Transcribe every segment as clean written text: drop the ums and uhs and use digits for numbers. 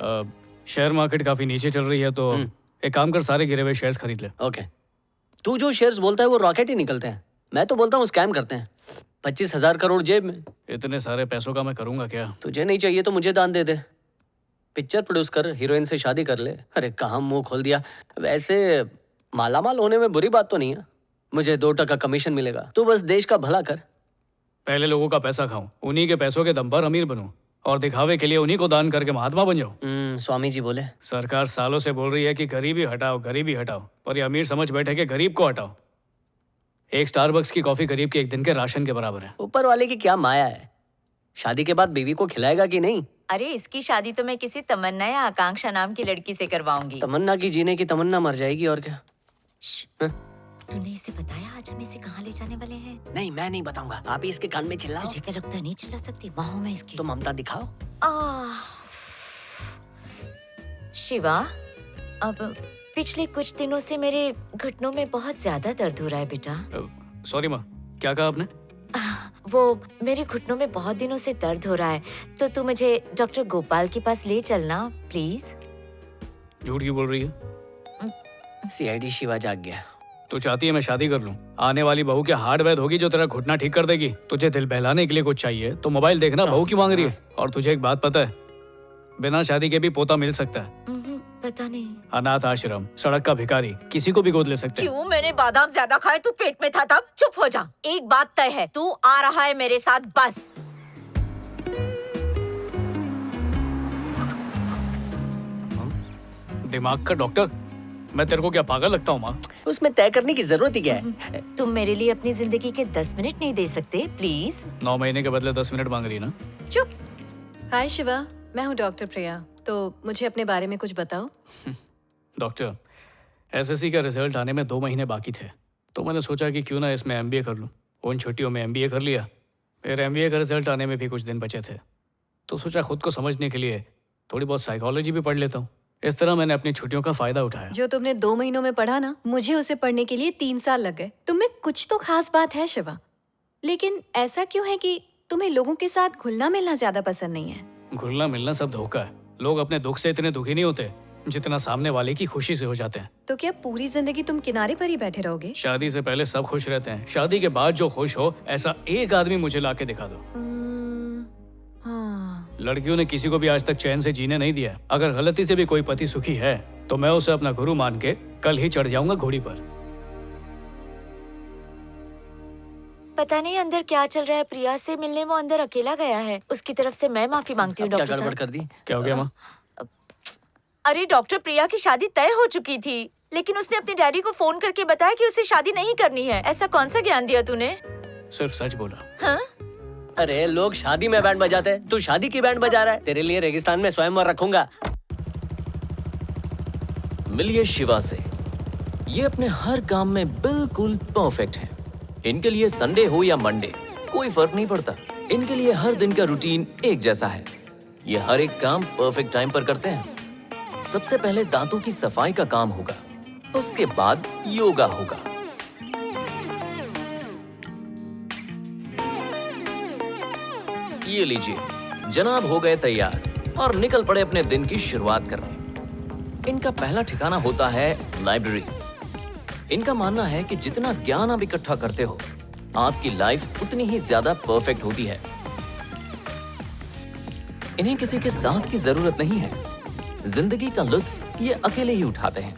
Share market काफी नीचे चल रही है तो एक काम कर, सारे गिरे हुए शेयर्स खरीद ले। ओके, तू जो शेयर्स बोलता है वो रॉकेट ही निकलते हैं। मैं तो बोलता हूँ स्कैम करते हैं। 25,000 करोड़ जेब में। इतने सारे पैसों का मैं करूंगा क्या? तुझे नहीं चाहिए तो मुझे दान दे दे। पिक्चर प्रोड्यूस कर, हीरोइन से शादी कर ले। अरे कहाँ मुंह खोल दिया। वैसे मालामाल होने में बुरी बात तो नहीं है। मुझे 2% कमीशन मिलेगा। तू बस देश का भला कर। पहले लोगों का पैसा खाऊं, उन्हीं के पैसों के दम पर अमीर बनूं और दिखावे के लिए उन्हीं को दान करके महात्मा बन जाऊं। स्वामी जी बोले। सरकार सालों से बोल रही है कि गरीबी हटाओ, गरीबी हटाओ, पर ये अमीर समझ बैठे कि गरीब को हटाओ। एक स्टारबक्स की कॉफी गरीब के एक दिन के राशन के बराबर है। ऊपर वाले की क्या माया है। शादी के बाद बीवी को खिलाएगा कि नहीं? अरे इसकी शादी तो मैं किसी तमन्ना या आकांक्षा नाम की लड़की से करवाऊंगी। तमन्ना की जीने की तमन्ना मर जाएगी और क्या। तूने इसे बताया आज हम इसे कहाँ ले जाने वाले हैं? नहीं, मैं नहीं बताऊंगा। आप ही इसके कान में चिल्लाओ। तुझे क्या लगता है नहीं चिल्ला सकती? माँ हूँ मैं इसकी। तो ममता दिखाओ। शिवा, अब पिछले कुछ दिनों से मेरे घुटनों में बहुत ज्यादा दर्द हो रहा है बेटा। सॉरी माँ, क्या कहा आपने? वो मेरे घुटनों में बहुत दिनों से दर्द हो रहा है, तो तू मुझे डॉक्टर गोपाल के पास ले चलना प्लीज। झूठ क्यों बोल रही है? सीआईडी शिवा जाग गया। तू चाहती है मैं शादी कर लूं? आने वाली बहू क्या हार्ड वैद होगी जो तेरा घुटना ठीक कर देगी? तुझे दिल बहलाने के लिए कुछ चाहिए तो मोबाइल देखना बहू क्यों मांग रही है? और तुझे एक बात पता है, बिना शादी के भी पोता मिल सकता है। पता नहीं। अनाथ आश्रम, सड़क का भिखारी, किसी को भी गोद ले सकते हैं। क्यों? मैंने बादाम ज्यादा खाए, तू पेट में था तब। चुप हो जा। एक बात तय है, तू आ रहा है मेरे साथ बस। दिमाग का डॉक्टर, मैं तेरे को क्या पागल लगता हूँ माँ? उसमें तय करने की जरूरत ही क्या है? तुम मेरे लिए अपनी जिंदगी के 10 मिनट नहीं दे सकते प्लीज? 9 महीने के बदले 10 मिनट मांग रही है ना? चुप। हाय शिवा, मैं हूँ डॉक्टर प्रिया। तो मुझे अपने बारे में कुछ बताओ। डॉक्टर, एसएससी का रिजल्ट आने में 2 महीने बाकी थे, तो मैंने सोचा कि क्यों ना इसमें एमबीए कर लूं। उन छुट्टियों में एमबीए कर लिया। फिर एमबीए का रिजल्ट आने में भी कुछ दिन बचे थे, तो सोचा खुद को समझने के लिए थोड़ी बहुत साइकोलॉजी भी पढ़ लेता हूँ। इस तरह मैंने अपनी छुट्टियों का फायदा उठाया। जो तुमने 2 महीनों में पढ़ा ना, मुझे उसे पढ़ने के लिए 3 साल लग गए। तुम्हें कुछ तो खास बात है शिवा, लेकिन ऐसा क्यों है कि तुम्हें लोगों के साथ घुलना मिलना ज्यादा पसंद नहीं है? घुलना मिलना सब धोखा है। लोग अपने दुख से इतने दुखी नहीं होते जितना सामने वाले की खुशी से हो जाते हैं। तो क्या पूरी जिंदगी तुम किनारे पर ही बैठे रहोगे? शादी से पहले सब खुश रहते हैं, शादी के बाद जो खुश हो ऐसा एक आदमी मुझे लाके दिखा दो। हाँ। लड़कियों ने किसी को भी आज तक चैन से जीने नहीं दिया। अगर गलती से भी कोई पति सुखी है तो मैं उसे अपना गुरु मान के कल ही चढ़ जाऊंगा घोड़ी पर। पता नहीं अंदर क्या चल रहा है। प्रिया से मिलने वो अंदर अकेला गया है। उसकी तरफ से मैं माफी मांगती हूँ क्या डॉक्टर गड़बड़ साहब। कर दी? क्या हो गया माँ? अरे डॉक्टर, प्रिया की शादी तय हो चुकी थी, लेकिन उसने अपने डैडी को फोन करके बताया कि उसे शादी नहीं करनी है। ऐसा कौन सा ज्ञान दिया तूने? सिर्फ सच बोला। हाँ? अरे लोग शादी में बैंड बजाते हैं, तू शादी की बैंड बजा रहा है। तेरे लिए रेगिस्तान में स्वयंवर रखूंगा। मिलिए शिवा से। ये अपने हर काम में बिल्कुल परफेक्ट है। इनके लिए संडे हो या मंडे कोई फर्क नहीं पड़ता। इनके लिए हर दिन का रूटीन एक जैसा है। ये हर एक काम परफेक्ट टाइम पर करते हैं। सबसे पहले दांतों की सफाई का काम होगा, उसके बाद योगा होगा। ये लीजिए, जनाब हो गए तैयार और निकल पड़े अपने दिन की शुरुआत करने। इनका पहला ठिकाना होता है लाइब्रेरी। इनका मानना है कि जितना ज्ञान आप इकट्ठा करते हो, आपकी लाइफ उतनी ही ज्यादा परफेक्ट होती है। इन्हें किसी के साथ की जरूरत नहीं है। जिंदगी का लुत्फ ये अकेले ही उठाते हैं।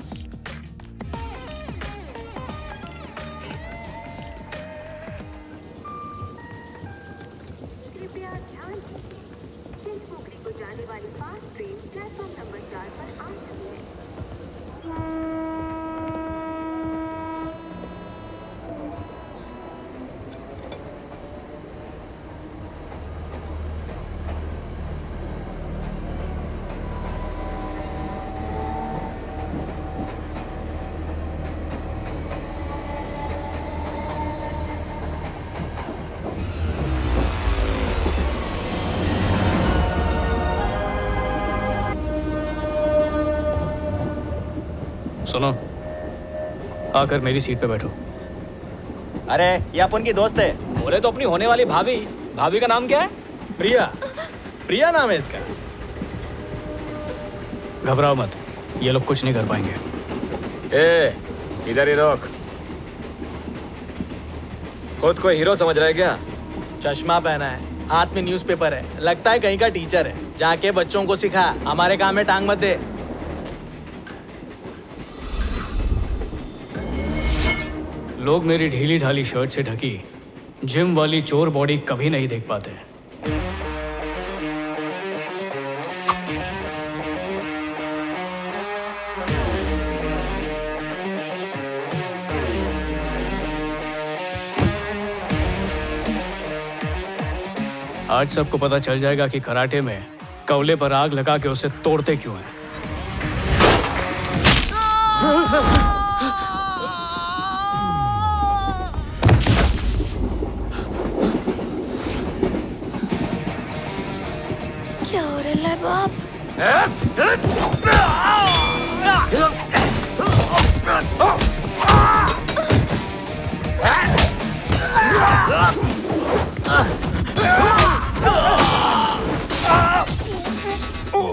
कृपया ध्यान दीजिए, पोखरी को जाने वाली फास्ट ट्रेन प्लेटफॉर्म नंबर 4 पर आ चुकी है। सुनो, आकर मेरी सीट पे बैठो। अरे ये अपन की दोस्त है। बोले तो अपनी होने वाली भाभी। भाभी का नाम क्या है? प्रिया। प्रिया नाम है इसका। घबराओ मत, ये लोग कुछ नहीं कर पाएंगे। ए, इधर ही रोक। खुद को हीरो समझ रहा है क्या? चश्मा पहना है, हाथ में न्यूज़पेपर है, लगता है कहीं का टीचर है। जाके बच्चों को सिखा, हमारे काम में टांग मत दे। लोग मेरी ढीली ढाली शर्ट से ढकी जिम वाली चोर बॉडी कभी नहीं देख पाते। आज सबको पता चल जाएगा कि कराटे में कवले पर आग लगा के उसे तोड़ते क्यों हैं। क्या हो रहा है बाप?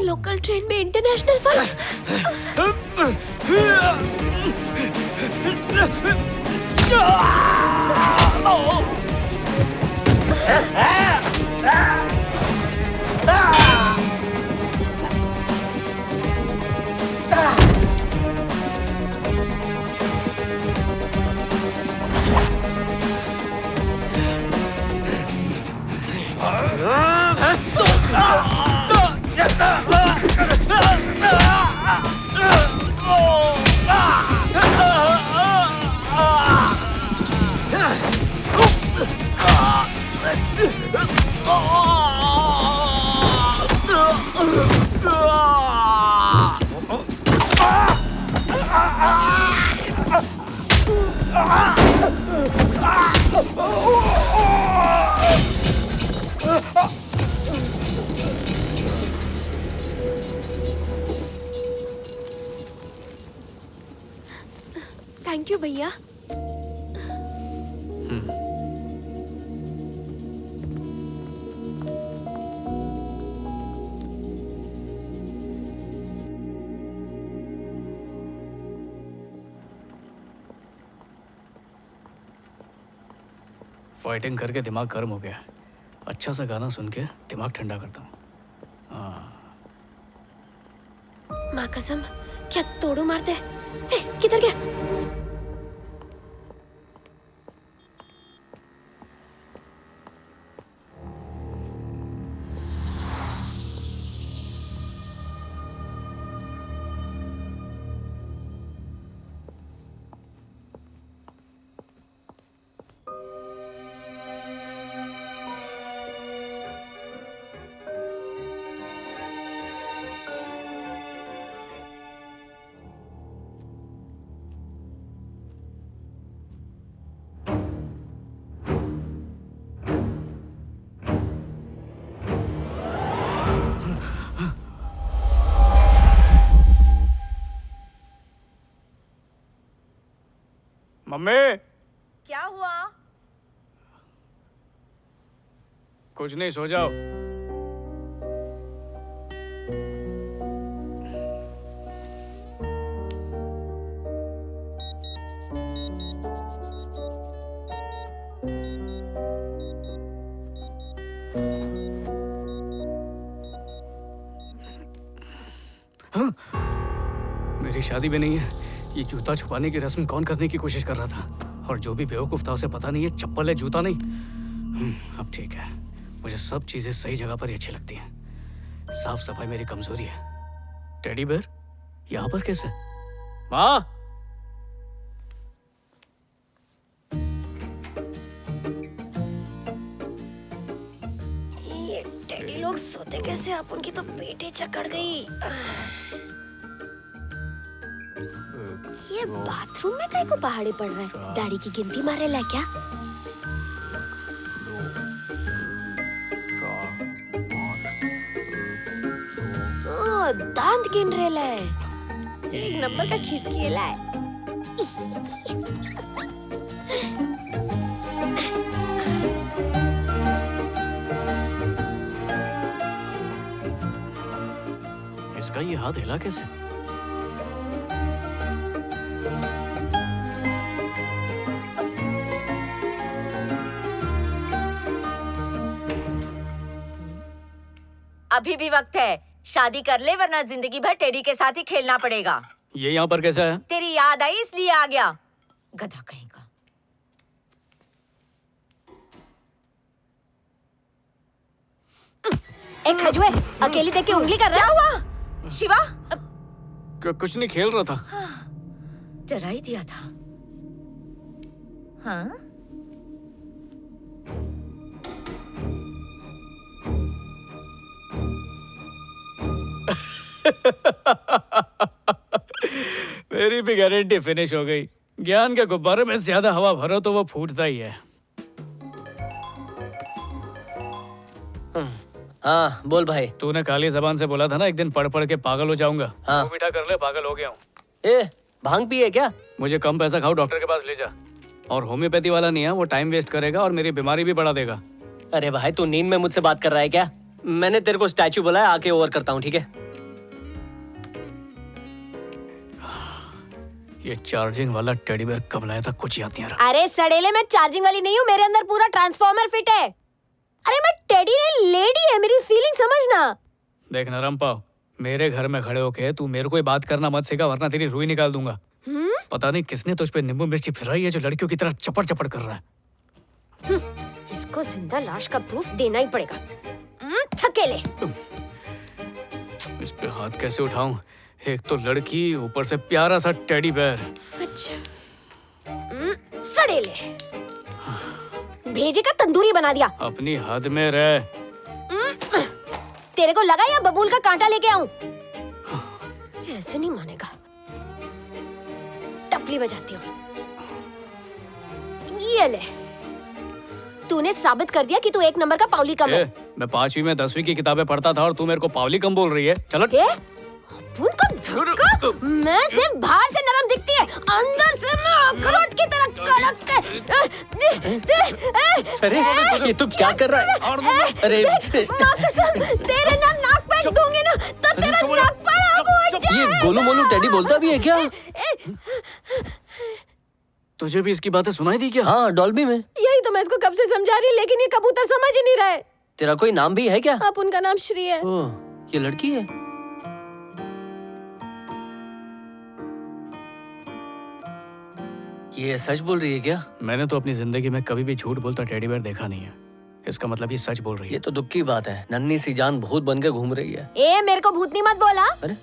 लोकल ट्रेन में इंटरनेशनल फाइट। थैंक यू भैया। फाइटिंग करके दिमाग गर्म हो गया। अच्छा सा गाना सुन के दिमाग ठंडा करता हूँ। माँ कसम, क्या तोड़ू मार दे। किधर गया? मम्मी, क्या हुआ? कुछ नहीं, सो जाओ। हाँ? मेरी शादी भी नहीं है। ये जूता छुपाने की रस्म कौन करने की कोशिश कर रहा था? और जो भी बेवकूफ था उसे पता नहीं है चप्पल है जूता नहीं। अब ठीक है, मुझे सब चीजें सही जगह पर ही अच्छी लगती हैं। साफ सफाई मेरी कमजोरी है। टेडी बेयर यहाँ पर कैसे? माँ, ये टेडी लोग सोते कैसे? अपन की तो पेटे चकड़ गई। ये बाथरूम में काहे को पहाड़े पड़ रहा है? दाढ़ी की गिनती मारे ला क्या? ओ, दांत गिन रहे ला है। एक नंबर का खिसकिएला है। इसका इसका ये हाथ हिला कैसे? अभी भी वक्त है, शादी कर ले वरना जिंदगी भर टेडी के साथ ही खेलना पड़ेगा। ये यहाँ पर कैसा है? तेरी याद आई इसलिए आ गया, गधा कहीं का। ए खजुए, अकेली देख के उंगली कर रहा है। क्या हुआ शिवा? कुछ नहीं, खेल रहा था। डरा ही दिया था। हाँ? मेरी भी गारंटी फिनिश हो गई। ज्ञान के गुब्बारे में ज्यादा हवा भरो तो वो फूटता ही है। हाँ बोल भाई। तूने काली जबान से बोला था ना एक दिन पढ़ पढ़ के पागल हो जाऊंगा। हाँ। वो मीठा कर ले, पागल हो गया हूँ। ए भांग पिए क्या? मुझे कम पैसा खाओ, डॉक्टर के पास ले जा। और होम्योपैथी वाला नहीं है, वो टाइम वेस्ट करेगा और मेरी बीमारी भी बढ़ा देगा। अरे भाई तू नींद में मुझसे बात कर रहा है क्या? मैंने तेरे को स्टैचू बोला है, आके ओवर करता हूँ, ठीक है? ये चार्जिंग वाला टेडी बेयर कब लाया था कुछ याद नहीं आ रहा। अरे सड़ेले, मैं चार्जिंग वाली नहीं हूँ, मेरे अंदर पूरा ट्रांसफॉर्मर फिट है। अरे मैं टेडी नहीं, लेडी है, मेरी फीलिंग समझना। देख नरम पाव, मेरे घर में खड़े होके तू मेरे को ही बात करना मत सिखा, वरना तेरी रुई निकाल दूंगा। पता नहीं किसने तुझ पे नींबू मिर्ची फिराई है जो लड़कियों की तरह चपड़ चपड़ कर रहा है। इसको जिंदा लाश का प्रूफ देना ही पड़ेगा। थकेले। इस पे हाथ कैसे उठाऊं? एक तो लड़की, ऊपर से प्यारा सा टेडी बेयर। अच्छा। सड़ेले, भेजे का तंदूरी बना दिया। अपनी हद में रह। तेरे को लगा या बबूल का कांटा लेके आऊं? ऐसे नहीं मानेगा। टपली बजाती हूँ। ये ले, तूने साबित कर दिया कि तू एक नंबर का पावली कम है। मैं 5वीं में 10वीं की किताबें पढ़ता था और तू मेरे को पावली कम बोल रही है। चलो अपुन का धक्का, मैं सिर्फ बाहर से नरम दिखती है, अंदर से मैं अखरोट की तरह कड़क है। अरे ये तू क्या कर रहा है? अरे माँ कसम, तेरे नाक पे दूंगी ना तो तेरा नाक पर आग उड़ जाए। ये गोलू मोलू टेडी बोलता भी है क्या? तुझे भी इसकी बातें सुनाई दी क्या? हाँ डॉल्बी में। यही तो मैं इसको कब से समझा रही, लेकिन ये कबूतर समझ ही नहीं रहा है। तेरा कोई नाम भी है क्या? अपुन का नाम श्री है। ओह, ये लड़की है। ये सच बोल रही है क्या? मैंने तो अपनी जिंदगी में कभी भी झूठ बोलता टेडी बेयर देखा नहीं है। इसका मतलब ये सच बोल रही ये है। तो दुख की बात है, नन्ही सी जान भूत बन के घूम रही है। ए मेरे को भूतनी मत बोला। अरे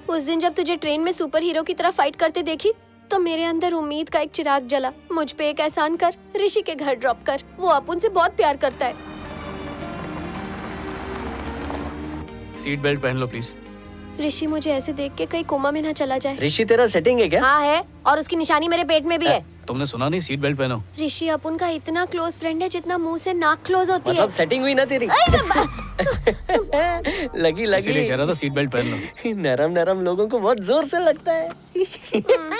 उस दिन जब तुझे ट्रेन में सुपर हीरो की तरह फाइट करते देखी तो मेरे अंदर उम्मीद का एक चिराग जला। मुझ पे एक एहसान कर, ऋषि के घर ड्रॉप कर, वो अपुन से बहुत प्यार करता है। सीट बेल्ट पहन लो प्लीज। ऋषि मुझे ऐसे देख के कहीं कोमा में ना चला जाए। ऋषि तेरा सेटिंग है क्या? हाँ है, और उसकी निशानी मेरे पेट में भी है। तुमने सुना नहीं? सीट बेल्ट पहनो। ऋषि अपुन का इतना क्लोज फ्रेंड है जितना मुंह से नाक क्लोज होती मतलब सेटिंग हुई ना तेरी? लगी इसीलिए लगी। कह रहा था सीट बेल्ट पहन लो। नरम नरम लोगों को बहुत जोर से लगता है।